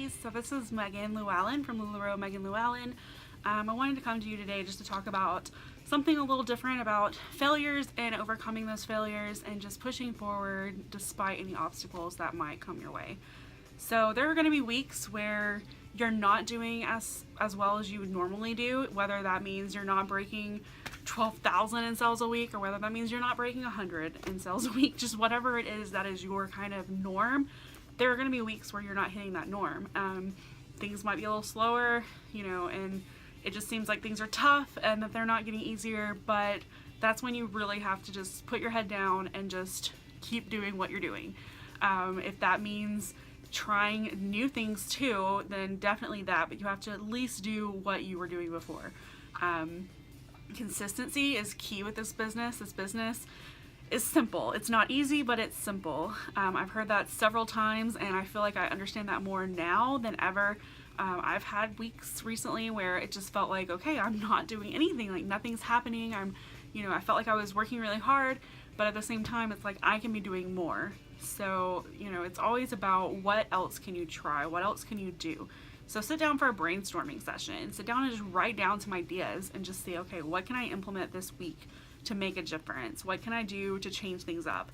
ladies, so this is Megan Llewellyn from LuLaRoe, Megan Llewellyn. I wanted to come to you today just to talk about something a little different about failures and overcoming those failures and just pushing forward despite any obstacles that might come your way. So there are going to be weeks where you're not doing as well as you would normally do, whether that means you're not breaking 12,000 in sales a week or whether that means you're not breaking 100 in sales a week, just whatever it is that is your kind of norm. There are going to be weeks where you're not hitting that norm. Things might be a little slower, and it just seems like things are tough and that they're not getting easier, but that's when you really have to just put your head down and just keep doing what you're doing. If that means trying new things too, then definitely that, but you have to at least do what you were doing before. Consistency is key with this business. This business is simple. It's not easy, but it's simple. I've heard that several times, and I feel like I understand that more now than ever. I've had weeks recently where it just felt like, okay, I'm not doing anything, like nothing's happening. I felt like I was working really hard, but at the same time, it's like I can be doing more. So, it's always about what else can you try? What else can you do? So sit down for a brainstorming session. Sit down and just write down some ideas and just say, okay, what can I implement this week to make a difference? What can I do to change things up?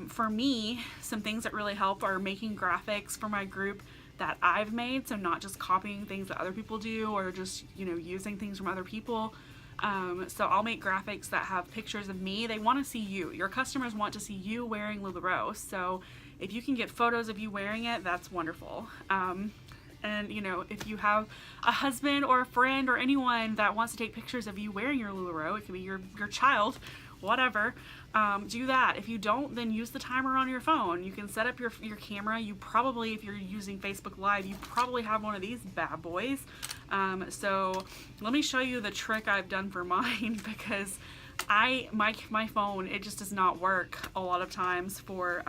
For me, some things that really help are making graphics for my group that I've made, so not just copying things that other people do or just using things from other people. So I'll make graphics that have pictures of me. They want to see you. Your customers want to see you wearing LuLaRoe, so if you can get photos of you wearing it, that's wonderful. And if you have a husband or a friend or anyone that wants to take pictures of you wearing your LuLaRoe, it could be your child, whatever, do that. If you don't, then use the timer on your phone. You can set up your camera. You probably, if you're using Facebook Live, you probably have one of these bad boys. So let me show you the trick I've done for mine, because my phone, it just does not work a lot of times for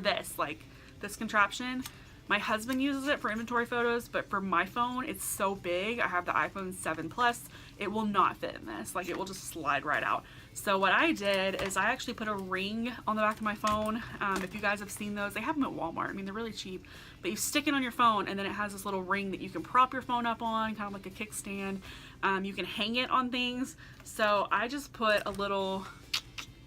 this, like this contraption. My husband uses it for inventory photos, but for my phone, it's so big. I have the iPhone 7 Plus. It will not fit in this. Like, it will just slide right out. So what I did is I actually put a ring on the back of my phone. If you guys have seen those, they have them at Walmart. I mean, they're really cheap. But you stick it on your phone, and then it has this little ring that you can prop your phone up on, kind of like a kickstand. You can hang it on things. So I just put a little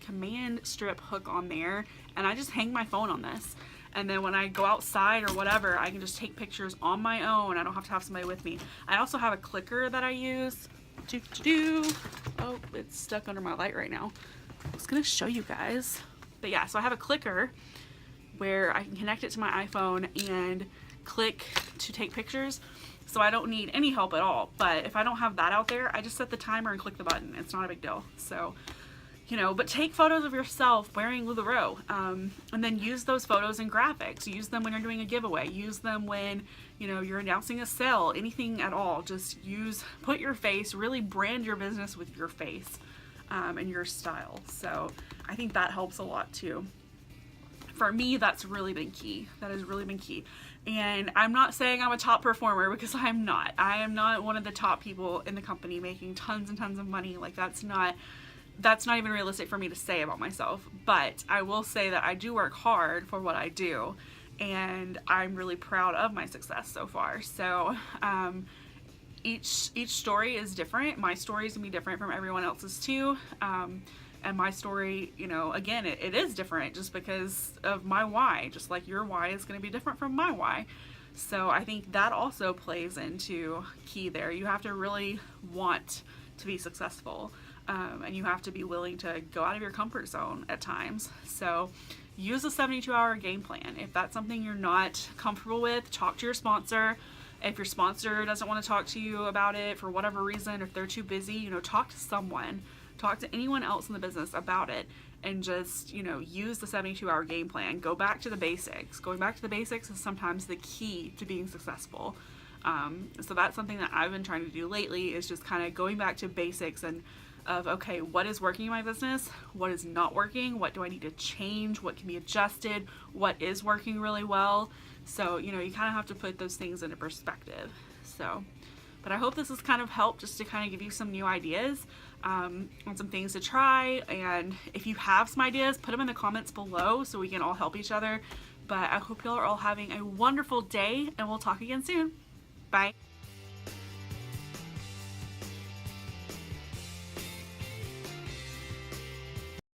command strip hook on there, and I just hang my phone on this. And then when I go outside or whatever, I can just take pictures on my own. I don't have to have somebody with me. I also have a clicker that I use. Oh, it's stuck under my light right now. I was gonna show you guys. But yeah, so I have a clicker where I can connect it to my iPhone and click to take pictures. So I don't need any help at all. But if I don't have that out there, I just set the timer and click the button. It's not a big deal. So, but take photos of yourself wearing LuLaRoe, and then use those photos in graphics. Use them when you're doing a giveaway. Use them when, you're announcing a sale, anything at all. Just put your face, really brand your business with your face, and your style. So I think that helps a lot too. For me, that's really been key. That has really been key. And I'm not saying I'm a top performer, because I'm not. I am not one of the top people in the company making tons and tons of money. Like, that's not even realistic for me to say about myself, but I will say that I do work hard for what I do, and I'm really proud of my success so far. So each story is different. My story is gonna be different from everyone else's too, and my story, again, it is different just because of my why. Just like your why is gonna be different from my why. So I think that also plays into key there. You have to really want to be successful. And you have to be willing to go out of your comfort zone at times. So use a 72-hour game plan. If that's something you're not comfortable with, talk to your sponsor. If your sponsor doesn't want to talk to you about it for whatever reason, if they're too busy, talk to someone. Talk to anyone else in the business about it, and just, use the 72-hour game plan. Go back to the basics. Going back to the basics is sometimes the key to being successful. So that's something that I've been trying to do lately, is just kind of going back to basics and of, okay, what is working in my business? What is not working? What do I need to change? What can be adjusted? What is working really well? So, you kind of have to put those things into perspective. So, but I hope this has kind of helped just to kind of give you some new ideas on some things to try. And if you have some ideas, put them in the comments below so we can all help each other. But I hope y'all are all having a wonderful day, and we'll talk again soon. Bye.